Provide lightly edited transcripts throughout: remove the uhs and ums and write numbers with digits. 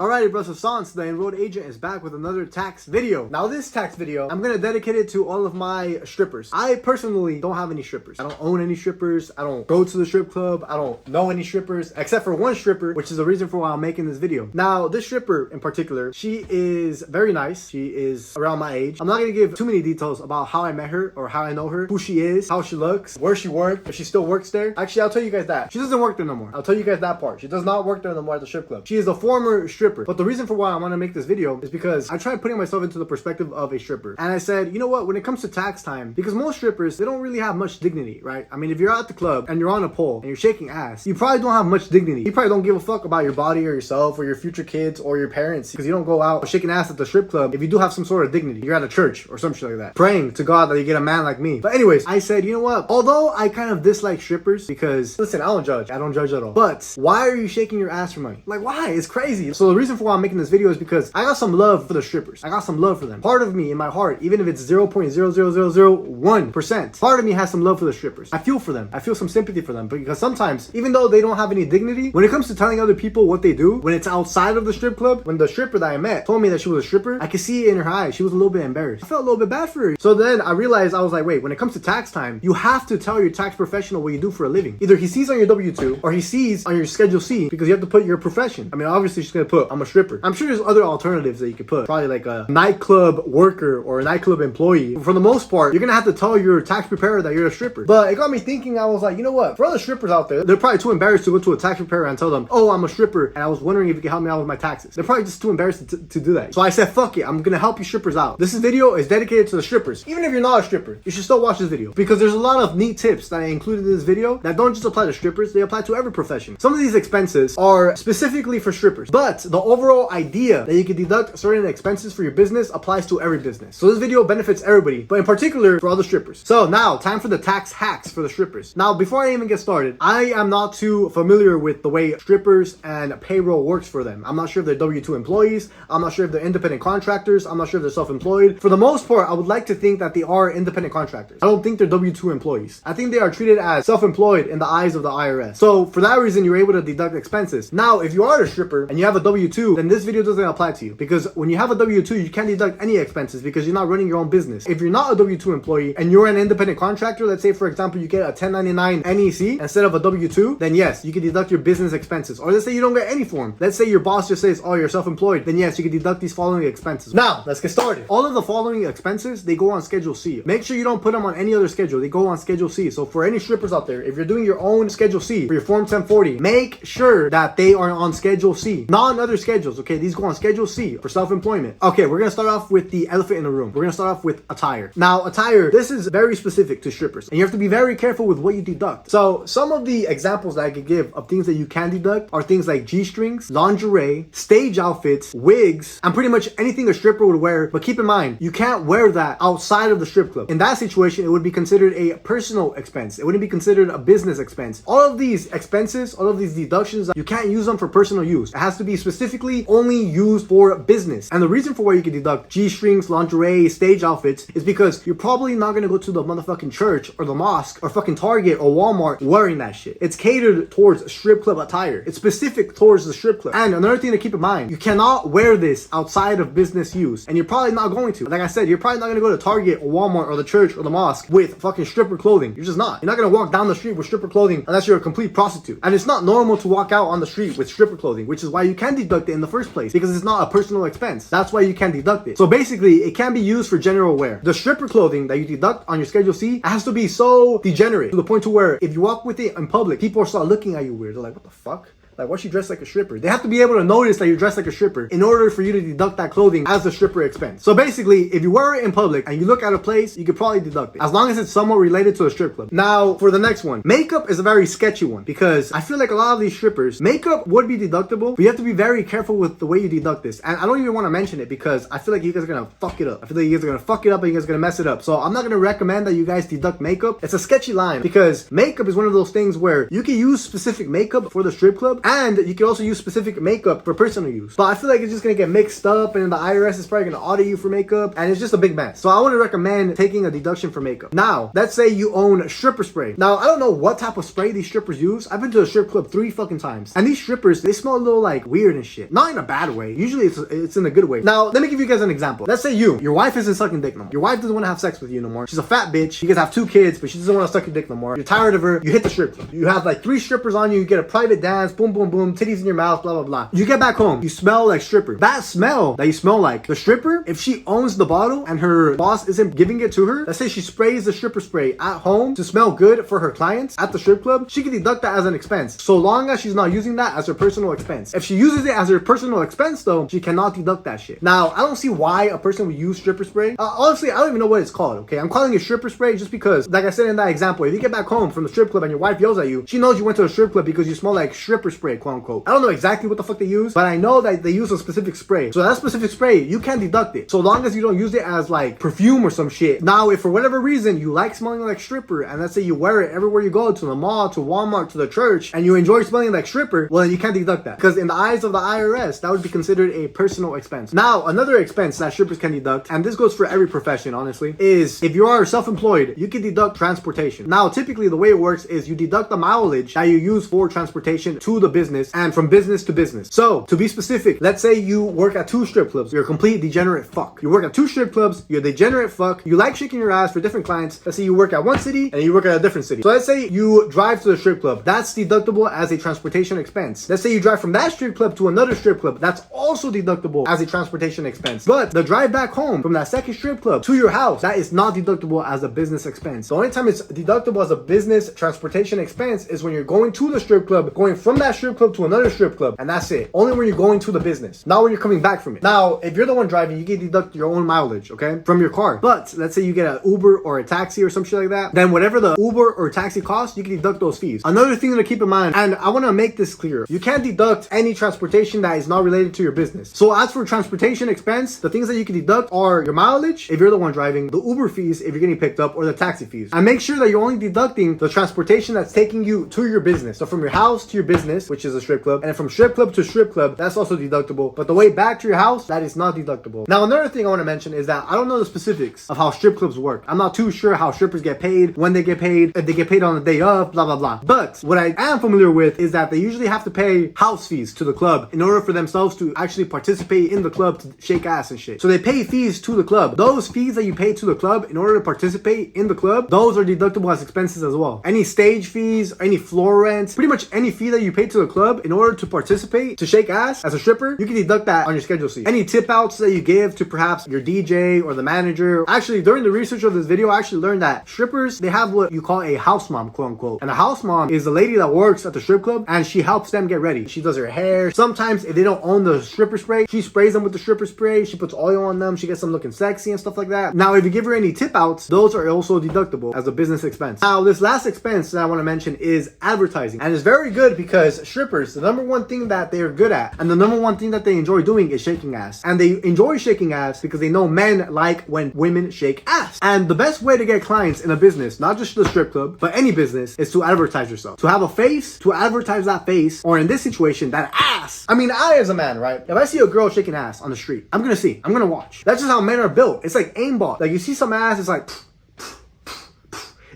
Alrighty, brothers, Sans, the enrolled agent is back with another tax video. Now this tax video, I'm gonna dedicate it to all of my strippers. I personally don't have any strippers. I don't own any strippers. I don't go to the strip club. I don't know any strippers, except for one stripper, which is the reason for why I'm making this video. Now, this stripper in particular, she is very nice. She is around my age. I'm not gonna give too many details about how I met her or how I know her, who she is, how she looks, where she worked, if she still works there. Actually, I'll tell you guys that. She doesn't work there no more. I'll tell you guys that part. She does not work there no more at the strip club. She is a former stripper. But the reason for why I want to make this video is because I tried putting myself into the perspective of a stripper. And I said, you know what, when it comes to tax time, because most strippers, they don't really have much dignity, right? I mean, if you're at the club and you're on a pole and you're shaking ass, you probably don't have much dignity. You probably don't give a fuck about your body or yourself or your future kids or your parents, because you don't go out shaking ass at the strip club if you do have some sort of dignity. You're at a church or some shit like that, praying to God that you get a man like me. But anyways, I said, you know what, although I kind of dislike strippers, because listen, I don't judge at all, but why are you shaking your ass for money? Like, why? It's crazy. So the reason for why I'm making this video is because I got some love for the strippers. I got some love for them. Part of me in my heart, even if it's 0.00001%, part of me has some love for the strippers. I feel for them. I feel some sympathy for them, because sometimes, even though they don't have any dignity, when it comes to telling other people what they do, when it's outside of the strip club, when the stripper that I met told me that she was a stripper, I could see it in her eyes. She was a little bit embarrassed. I felt a little bit bad for her. So then I realized, I was like, wait, when it comes to tax time, you have to tell your tax professional what you do for a living. Either he sees on your W-2 or he sees on your Schedule C, because you have to put your profession. I mean, obviously she's gonna put, I'm a stripper. I'm sure there's other alternatives that you could put, probably like a nightclub worker or a nightclub employee. For the most part, you're gonna have to tell your tax preparer that you're a stripper. But it got me thinking, I was like, you know what, for other strippers out there, they're probably too embarrassed to go to a tax preparer and tell them, oh, I'm a stripper and I was wondering if you could help me out with my taxes. They're probably just too embarrassed to do that. So I said, fuck it, I'm gonna help you strippers out. This video is dedicated to the strippers. Even if you're not a stripper, you should still watch this video, because there's a lot of neat tips that I included in this video that don't just apply to strippers, they apply to every profession. Some of these expenses are specifically for strippers, but the overall idea that you can deduct certain expenses for your business applies to every business. So this video benefits everybody, but in particular for other strippers. So now, time for the tax hacks for the strippers. Now, before I even get started, I am not too familiar with the way strippers and payroll works for them. I'm not sure if they're W-2 employees. I'm not sure if they're independent contractors. I'm not sure if they're self-employed. For the most part, I would like to think that they are independent contractors. I don't think they're W-2 employees. I think they are treated as self-employed in the eyes of the IRS. So for that reason, you're able to deduct expenses. Now, if you are a stripper and you have a W-2, then this video doesn't apply to you, because when you have a W-2, you can't deduct any expenses because you're not running your own business. If you're not a W-2 employee and you're an independent contractor, let's say for example, you get a 1099 NEC instead of a W-2, then yes, you can deduct your business expenses. Or let's say you don't get any form. Let's say your boss just says, oh, you're self-employed, then yes, you can deduct these following expenses. Now, let's get started. All of the following expenses, they go on Schedule C. Make sure you don't put them on any other schedule. They go on Schedule C. So for any strippers out there, if you're doing your own Schedule C for your Form 1040, make sure that they are on Schedule C, not on other schedules, okay? These go on Schedule C for self-employment. Okay, we're gonna start off with the elephant in the room. We're gonna start off with attire. Now, attire, this is very specific to strippers, and you have to be very careful with what you deduct. So some of the examples that I could give of things that you can deduct are things like G-strings, lingerie, stage outfits, wigs, and pretty much anything a stripper would wear. But keep in mind, you can't wear that outside of the strip club. In that situation, it would be considered a personal expense. It wouldn't be considered a business expense. All of these expenses, all of these deductions, you can't use them for personal use. It has to be specifically only used for business. And the reason for why you can deduct G-strings, lingerie, stage outfits is because you're probably not gonna go to the motherfucking church or the mosque or fucking Target or Walmart wearing that shit. It's catered towards strip club attire. It's specific towards the strip club. And another thing to keep in mind, you cannot wear this outside of business use. And you're probably not going to. Like I said, you're probably not gonna go to Target or Walmart or the church or the mosque with fucking stripper clothing. You're just not. You're not gonna walk down the street with stripper clothing unless you're a complete prostitute. And it's not normal to walk out on the street with stripper clothing, which is why you can deduct it in the first place, because it's not a personal expense. That's why you can deduct it. So basically, it can be used for general wear. The stripper clothing that you deduct on your Schedule C has to be so degenerate to the point to where if you walk with it in public, people start looking at you weird. They're like, what the fuck? Like, why she dressed like a stripper? They have to be able to notice that you're dressed like a stripper in order for you to deduct that clothing as a stripper expense. So basically, if you wear it in public and you look at a place, you could probably deduct it, as long as it's somewhat related to a strip club. Now, for the next one, makeup is a very sketchy one, because I feel like a lot of these strippers, makeup would be deductible, but you have to be very careful with the way you deduct this. And I don't even want to mention it because I feel like you guys are gonna fuck it up. I feel like you guys are gonna fuck it up and you guys are gonna mess it up. So I'm not gonna recommend that you guys deduct makeup. It's a sketchy line, because makeup is one of those things where you can use specific makeup for the strip club, and you can also use specific makeup for personal use. But I feel like it's just gonna get mixed up, and the IRS is probably gonna audit you for makeup, and it's just a big mess. So I want to recommend taking a deduction for makeup. Now, let's say you own stripper spray. Now, I don't know what type of spray these strippers use. I've been to a strip club 3 fucking times, and these strippers, they smell a little like weird and shit. Not in a bad way. Usually it's in a good way. Now, let me give you guys an example. Let's say your wife isn't sucking dick no more. Your wife doesn't want to have sex with you no more. She's a fat bitch. You guys have 2 kids, but she doesn't want to suck your dick no more. You're tired of her. You hit the strip club. You have like 3 strippers on you. You get a private dance. Boom, boom, boom. Titties in your mouth. Blah, blah, blah. You get back home. You smell like stripper. That smell that you smell like, the stripper, if she owns the bottle and her boss isn't giving it to her, let's say she sprays the stripper spray at home to smell good for her clients at the strip club, she can deduct that as an expense, so long as she's not using that as her personal expense. If she uses it as her personal expense though, she cannot deduct that shit. Now, I don't see why a person would use stripper spray. Honestly, I don't even know what it's called, okay? I'm calling it stripper spray just because, like I said in that example, if you get back home from the strip club and your wife yells at you, she knows you went to a strip club because you smell like stripper spray, quote unquote. I don't know exactly what the fuck they use, but I know that they use a specific spray. So that specific spray, you can deduct it, so long as you don't use it as like perfume or some shit. Now, if for whatever reason you like smelling like stripper, and let's say you wear it everywhere you go, to the mall, to Walmart, to the church, and you enjoy smelling like stripper, well, then you can't deduct that, because in the eyes of the IRS, that would be considered a personal expense. Now, another expense that strippers can deduct, and this goes for every profession, honestly, is if you are self-employed, you can deduct transportation. Now, typically the way it works is you deduct the mileage that you use for transportation to the business and from business to business. So, to be specific, let's say you work at 2 strip clubs. You're a complete degenerate fuck. You work at 2 strip clubs, you're a degenerate fuck, you like shaking your ass for different clients. Let's say you work at one city and you work at a different city. So let's say you drive to the strip club. That's deductible as a transportation expense. Let's say you drive from that strip club to another strip club. That's also deductible as a transportation expense. But the drive back home from that second strip club to your house, that is not deductible as a business expense. The only time it's deductible as a business transportation expense is when you're going to the strip club, going from that strip club to another strip club, and that's it. Only when you're going to the business, not when you're coming back from it. Now, if you're the one driving, you can deduct your own mileage, okay, from your car. But let's say you get an Uber or a taxi or some shit like that, then whatever the Uber or taxi costs, you can deduct those fees. Another thing to keep in mind, and I want to make this clear, you can't deduct any transportation that is not related to your business. So as for transportation expense, the things that you can deduct are your mileage, if you're the one driving, the Uber fees if you're getting picked up, or the taxi fees. And make sure that you're only deducting the transportation that's taking you to your business. So from your house to your business, which is a strip club, and from strip club to strip club, that's also deductible. But the way back to your house, that is not deductible. Now, another thing I want to mention is that I don't know the specifics of how strip clubs work. I'm not too sure how strippers get paid, when they get paid, if they get paid on the day of, blah, blah, blah. But what I am familiar with is that they usually have to pay house fees to the club in order for themselves to actually participate in the club to shake ass and shit. So they pay fees to the club. Those fees that you pay to the club in order to participate in the club, those are deductible as expenses as well. Any stage fees, any floor rents, pretty much any fee that you pay to the club in order to participate, to shake ass as a stripper, you can deduct that on your schedule sheet. Any tip outs that you give to perhaps your DJ or the manager. Actually, during the research of this video, I actually learned that strippers, they have what you call a house mom, quote unquote. And a house mom is the lady that works at the strip club and she helps them get ready. She does their hair. Sometimes if they don't own the stripper spray, she sprays them with the stripper spray. She puts oil on them. She gets them looking sexy and stuff like that. Now, if you give her any tip outs, those are also deductible as a business expense. Now, this last expense that I want to mention is advertising. And it's very good because strippers, the number one thing that they are good at and the number one thing that they enjoy doing is shaking ass. And they enjoy shaking ass because they know men like when women shake ass. And the best way to get clients in a business, not just the strip club, but any business, is to advertise yourself. To have a face, to advertise that face, or in this situation, that ass. I mean, I as a man, right? If I see a girl shaking ass on the street, I'm gonna watch. That's just how men are built. It's like aimbot. Like you see some ass, it's like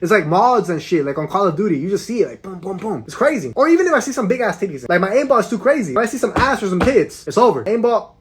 it's like mods and shit, like on Call of Duty. You just see it like boom, boom, boom. It's crazy. Or even if I see some big ass titties, like my aimbot is too crazy. If I see some ass or some tits, it's over. Aimbot.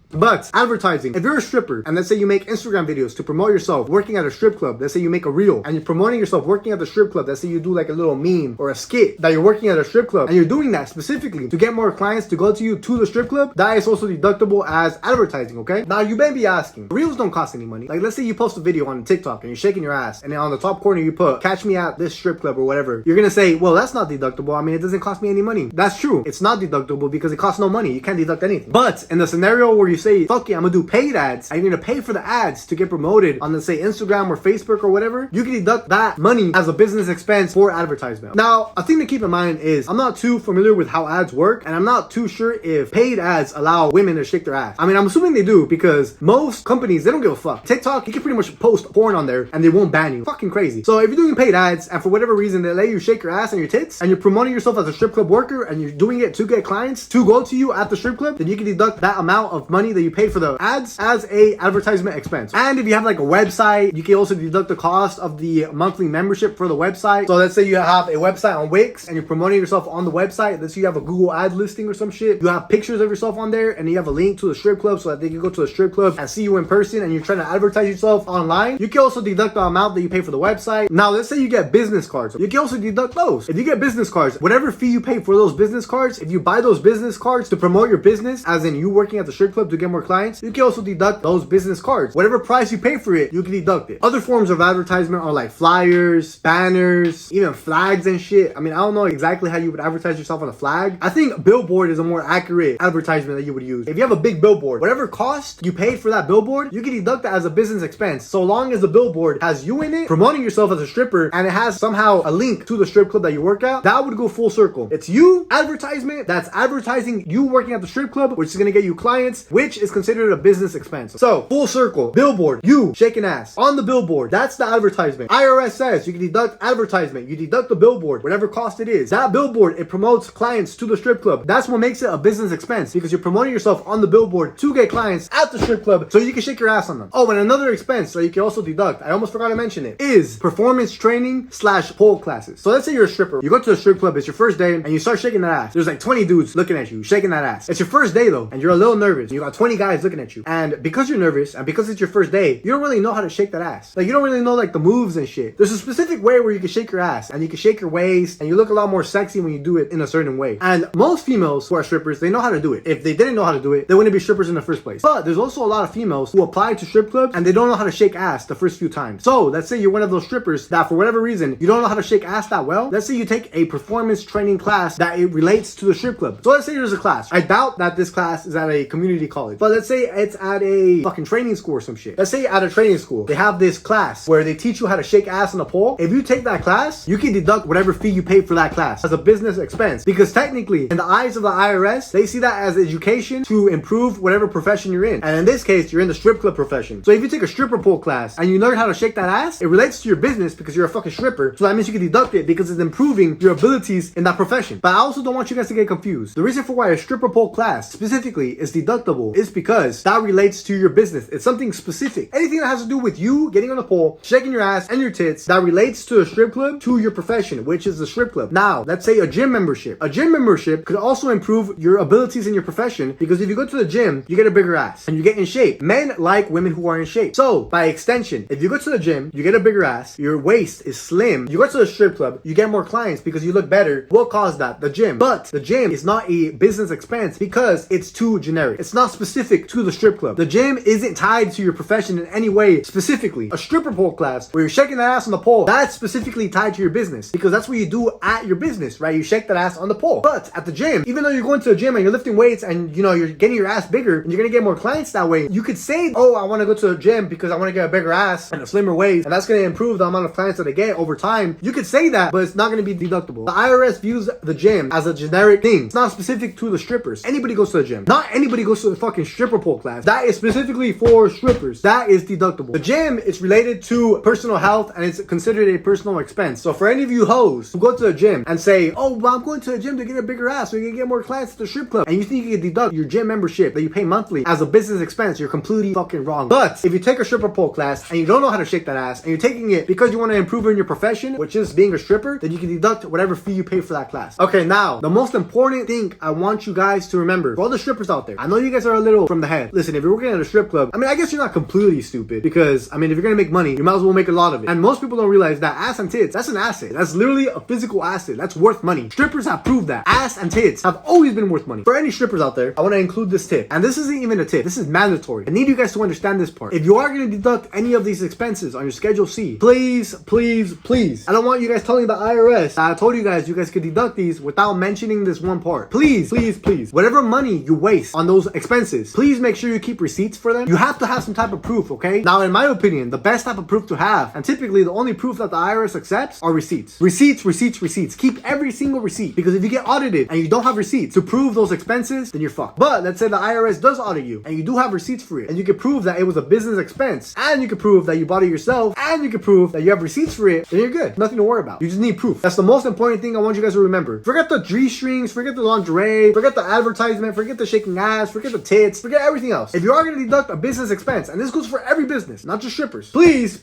But advertising, if you're a stripper and let's say you make Instagram videos to promote yourself working at a strip club, let's say you make a reel and you're promoting yourself working at the strip club, let's say you do like a little meme or a skit that you're working at a strip club and you're doing that specifically to get more clients to go to you to the strip club, that is also deductible as advertising, okay? Now you may be asking, reels don't cost any money. Like let's say you post a video on TikTok and you're shaking your ass and then on the top corner you put catch me at this strip club or whatever. You're gonna say, well, that's not deductible. I mean, it doesn't cost me any money. That's true. It's not deductible because it costs no money. You can't deduct anything. But in the scenario where you say say, fuck it, I'm gonna do paid ads, and you're gonna pay for the ads to get promoted on, let's say, Instagram or Facebook or whatever, you can deduct that money as a business expense for advertisement. Now, a thing to keep in mind is I'm not too familiar with how ads work, and I'm not too sure if paid ads allow women to shake their ass. I mean, I'm assuming they do, because most companies, they don't give a fuck. TikTok, you can pretty much post porn on there and they won't ban you. Fucking crazy. So if you're doing paid ads and for whatever reason they let you shake your ass and your tits, and you're promoting yourself as a strip club worker and you're doing it to get clients to go to you at the strip club, then you can deduct that amount of money that you paid for the ads as a advertisement expense. And if you have like a website, you can also deduct the cost of the monthly membership for the website. So let's say you have a website on Wix and you're promoting yourself on the website. Let's say you have a Google ad listing or some shit. You have pictures of yourself on there and you have a link to the strip club so that they can go to the strip club and see you in person, and you're trying to advertise yourself online. You can also deduct the amount that you pay for the website. Now, let's say you get business cards. You can also deduct those. If you get business cards, whatever fee you pay for those business cards, if you buy those business cards to promote your business, as in you working at the strip club to get more clients, you can also deduct those business cards. Whatever price you pay for it, you can deduct it. Other forms of advertisement are like flyers, banners, even flags and shit. I mean, I don't know exactly how you would advertise yourself on a flag. I think billboard is a more accurate advertisement that you would use. If you have a big billboard, whatever cost you paid for that billboard, you can deduct that as a business expense, so long as the billboard has you in it promoting yourself as a stripper and it has somehow a link to the strip club that you work at. That would go full circle. It's you advertisement that's advertising you working at the strip club, which is going to get you clients, which is considered a business expense. So full circle, billboard, you shaking ass on the billboard, that's the advertisement. IRS says you can deduct advertisement, you deduct the billboard, whatever cost it is. That billboard, it promotes clients to the strip club. That's what makes it a business expense, because you're promoting yourself on the billboard to get clients at the strip club so you can shake your ass on them. Oh, and another expense that you can also deduct, I almost forgot to mention it, is performance training / pole classes. So let's say you're a stripper, you go to the strip club, it's your first day, and you start shaking that ass. There's like 20 dudes looking at you, shaking that ass. It's your first day though, and you're a little nervous. You got 20 guys looking at you, and because you're nervous and because it's your first day, you don't really know how to shake that ass. Like, you don't really know like the moves and shit. There's a specific way where you can shake your ass, and you can shake your waist, and you look a lot more sexy when you do it in a certain way. And most females who are strippers, they know how to do it. If they didn't know how to do it, they wouldn't be strippers in the first place. But there's also a lot of females who apply to strip clubs and they don't know how to shake ass the first few times. So let's say you're one of those strippers that for whatever reason you don't know how to shake ass that well. Let's say you take a performance training class that it relates to the strip club. So let's say there's a class. I doubt that this class is at a community college, but let's say it's at a fucking training school or some shit. Let's say at a training school they have this class where they teach you how to shake ass on a pole. If you take that class, you can deduct whatever fee you paid for that class as a business expense, because technically in the eyes of the IRS, they see that as education to improve whatever profession you're in. And in this case, you're in the strip club profession. So if you take a stripper pole class and you learn how to shake that ass, it relates to your business because you're a fucking stripper. So that means you can deduct it because it's improving your abilities in that profession. But I also don't want you guys to get confused. The reason for why a stripper pole class specifically is deductible is because that relates to your business. It's something specific. Anything that has to do with you getting on the pole, shaking your ass and your tits, that relates to a strip club, to your profession, which is the strip club. Now, let's say a gym membership. A gym membership could also improve your abilities in your profession, because if you go to the gym, you get a bigger ass and you get in shape. Men like women who are in shape. So by extension, if you go to the gym, you get a bigger ass, your waist is slim, you go to the strip club, you get more clients because you look better. What caused that? The gym. But the gym is not a business expense because it's too generic. It's not specific to the strip club. The gym isn't tied to your profession in any way specifically. A stripper pole class where you're shaking that ass on the pole, that's specifically tied to your business, because that's what you do at your business, right? You shake that ass on the pole. But at the gym, even though you're going to the gym and you're lifting weights and you know you're getting your ass bigger and you're gonna get more clients that way, you could say, oh, I want to go to the gym because I want to get a bigger ass and a slimmer waist, and that's going to improve the amount of clients that I get over time. You could say that, but it's not going to be deductible. The IRS views the gym as a generic thing. It's not specific to the strippers. Anybody goes to the gym. Not anybody goes to the fucking stripper pole class. That is specifically for strippers. That is deductible. The gym is related to personal health and it's considered a personal expense. So for any of you hoes who go to the gym and say, oh, well, I'm going to the gym to get a bigger ass so you can get more clients at the strip club, and you think you can deduct your gym membership that you pay monthly as a business expense, you're completely fucking wrong. But if you take a stripper pole class and you don't know how to shake that ass and you're taking it because you want to improve in your profession, which is being a stripper, then you can deduct whatever fee you pay for that class. Okay, now the most important thing I want you guys to remember, for all the strippers out there, I know you guys are a little from the head. Listen, if you're working at a strip club, I mean, I guess you're not completely stupid, because I mean, if you're gonna make money, you might as well make a lot of it. And most people don't realize that ass and tits, that's an asset. That's literally a physical asset. That's worth money. Strippers have proved that ass and tits have always been worth money. For any strippers out there, I want to include this tip, and this isn't even a tip, this is mandatory. I need you guys to understand this part. If you are going to deduct any of these expenses on your Schedule C, please, please, please, I don't want you guys telling the IRS that I told you guys could deduct these without mentioning this one part. Please, please, please, whatever money you waste on those expenses expenses, please make sure you keep receipts for them. You have to have some type of proof, okay? Now, in my opinion, the best type of proof to have, and typically the only proof that the IRS accepts, are receipts. Receipts. Keep every single receipt, because if you get audited and you don't have receipts to prove those expenses, then you're fucked. But let's say the IRS does audit you and you do have receipts for it, and you can prove that it was a business expense, and you can prove that you bought it yourself, and you can prove that you have receipts for it, then you're good. Nothing to worry about. You just need proof. That's the most important thing I want you guys to remember. Forget the G-strings, forget the lingerie, forget the advertisement, forget the shaking ass, forget the tits, forget everything else. If you are going to deduct a business expense, and this goes for every business, not just strippers, please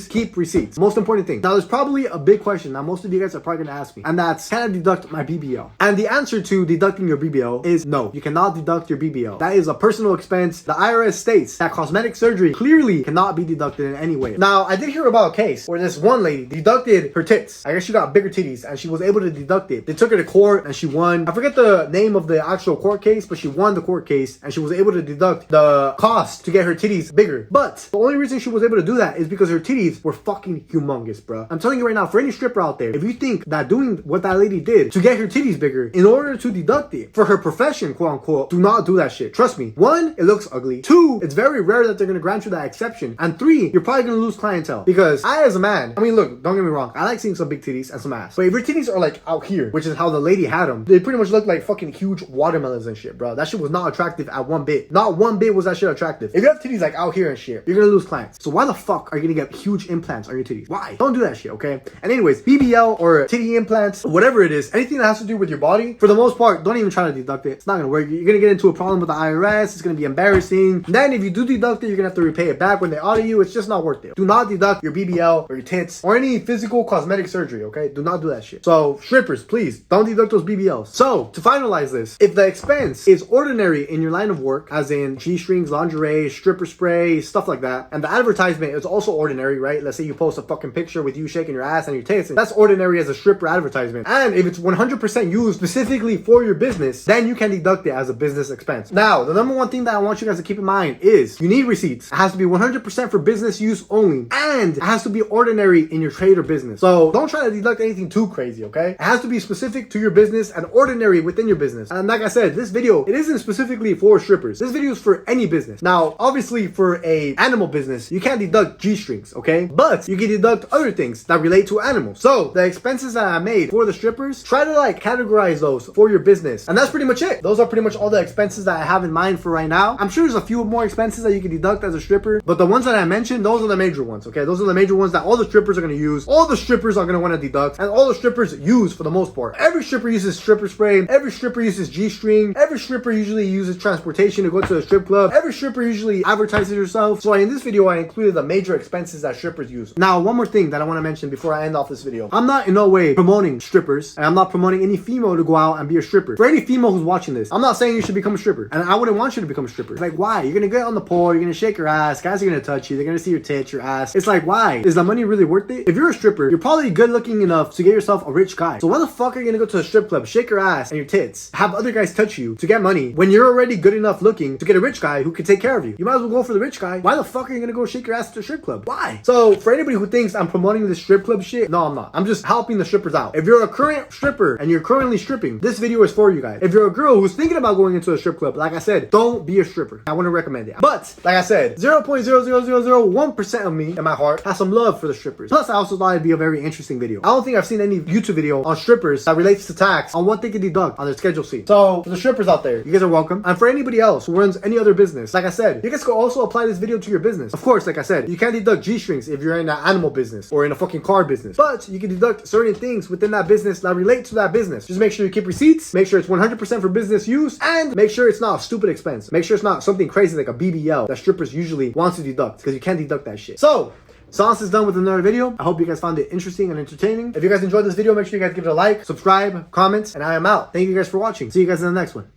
keep receipts. Most important thing. Now, there's probably a big question that most of you guys are probably going to ask me, and that's, can I deduct my BBL? And the answer to deducting your BBL is no. You cannot deduct your BBL. That is a personal expense. The IRS states that cosmetic surgery clearly cannot be deducted in any way. Now, I did hear about a case where this one lady deducted her tits. I guess she got bigger titties and she was able to deduct it. They took her to court and she won. I forget the name of the actual court case, but she won the court case and she was able to deduct the cost to get her titties bigger. But the only reason she was able to do that is because her titties were fucking humongous, bro. I'm telling you right now, for any stripper out there, if you think that doing what that lady did to get her titties bigger in order to deduct it for her profession, quote unquote, do not do that shit. Trust me. 1, it looks ugly. 2, it's very rare that they're gonna grant you that exception. And 3, you're probably gonna lose clientele. Because I, as a man, I mean, look, don't get me wrong, I like seeing some big titties and some ass. But if your titties are like out here, which is how the lady had them, they pretty much look like fucking huge watermelons and shit, bro. That shit was not attractive at one bit. Not one bit was that shit attractive. If you have titties like out here and shit, you're gonna lose clients. So why the fuck are you gonna get huge implants on your titties? Why? Don't do that shit, okay? And anyways, BBL or titty implants, whatever it is, anything that has to do with your body, for the most part, don't even try to deduct it. It's not gonna work. You're gonna get into a problem with the IRS. It's gonna be embarrassing. And then if you do deduct it, you're gonna have to repay it back when they audit you. It's just not worth it. Do not deduct your BBL or your tits or any physical cosmetic surgery, okay? Do not do that shit. So strippers, please don't deduct those BBLs. So to finalize this, if the expense is ordinary in your line of work, as in G-strings, lingerie, stripper spray, stuff like that, and the advertisement is also ordinary, right? Let's say you post a fucking picture with you shaking your ass and your tits, that's ordinary as a stripper advertisement. And if it's 100% used specifically for your business, then you can deduct it as a business expense. Now, the number one thing that I want you guys to keep in mind is you need receipts. It has to be 100% for business use only, and it has to be ordinary in your trade or business. So don't try to deduct anything too crazy, okay? It has to be specific to your business and ordinary within your business. And like I said, this video, it isn't specifically for strippers. This video is for any business. Now, obviously for a animal business, you can't deduct G-strings, okay? But you can deduct other things that relate to animals. So the expenses that I made for the strippers, try to like categorize those for your business. And that's pretty much it. Those are pretty much all the expenses that I have in mind for right now. I'm sure there's a few more expenses that you can deduct as a stripper, but the ones that I mentioned, those are the major ones, okay? Those are the major ones that all the strippers are going to use. All the strippers are going to want to deduct, and all the strippers use for the most part. Every stripper uses stripper spray. Every stripper uses G-string. Every stripper usually uses transportation to go to a strip club. Every stripper usually advertises herself. So in this video, I included the major expenses that strippers use. Now, one more thing that I want to mention before I end off this video. I'm not in no way promoting strippers, and I'm not promoting any female to go out and be a stripper. For any female who's watching this, I'm not saying you should become a stripper, and I wouldn't want you to become a stripper. Like, why? You're gonna get on the pole, you're gonna shake your ass, guys are gonna touch you, they're gonna see your tits, your ass. It's like, why? Is the money really worth it? If you're a stripper, you're probably good looking enough to get yourself a rich guy. So why the fuck are you gonna go to a strip club, shake your ass and your tits, have other guys touch you to get money when you're already good enough looking to get a rich guy who can take care of you? You might as well go for the rich guy. Why the fuck are you gonna go shake your ass at a strip club? Why? So for anybody who thinks I'm promoting this strip club shit, no, I'm not. I'm just helping the strippers out. If you're a current stripper and you're currently stripping, this video is for you guys. If you're a girl who's thinking about going into a strip club, like I said, don't be a stripper. I wouldn't recommend it. But like I said, 0.00001% of me in my heart has some love for the strippers. Plus, I also thought it'd be a very interesting video. I don't think I've seen any YouTube video on strippers that relates to tax on what they can deduct on their schedule sheet. So for the strippers out there, you guys are welcome. And for anybody else who runs any other business, like I said, you guys can also apply this video to your business. Of course, like I said, you can't deduct G-strings if you're in an animal business or in a fucking car business, but you can deduct certain things within that business that relate to that business. Just make sure you keep receipts, make sure it's 100% for business use, and make sure it's not a stupid expense. Make sure it's not something crazy like a BBL that strippers usually want to deduct, because you can't deduct that shit. So Sauce is done with another video. I hope you guys found it interesting and entertaining. If you guys enjoyed this video, make sure you guys give it a like, subscribe, comment, and I am out. Thank you guys for watching. See you guys in the next one.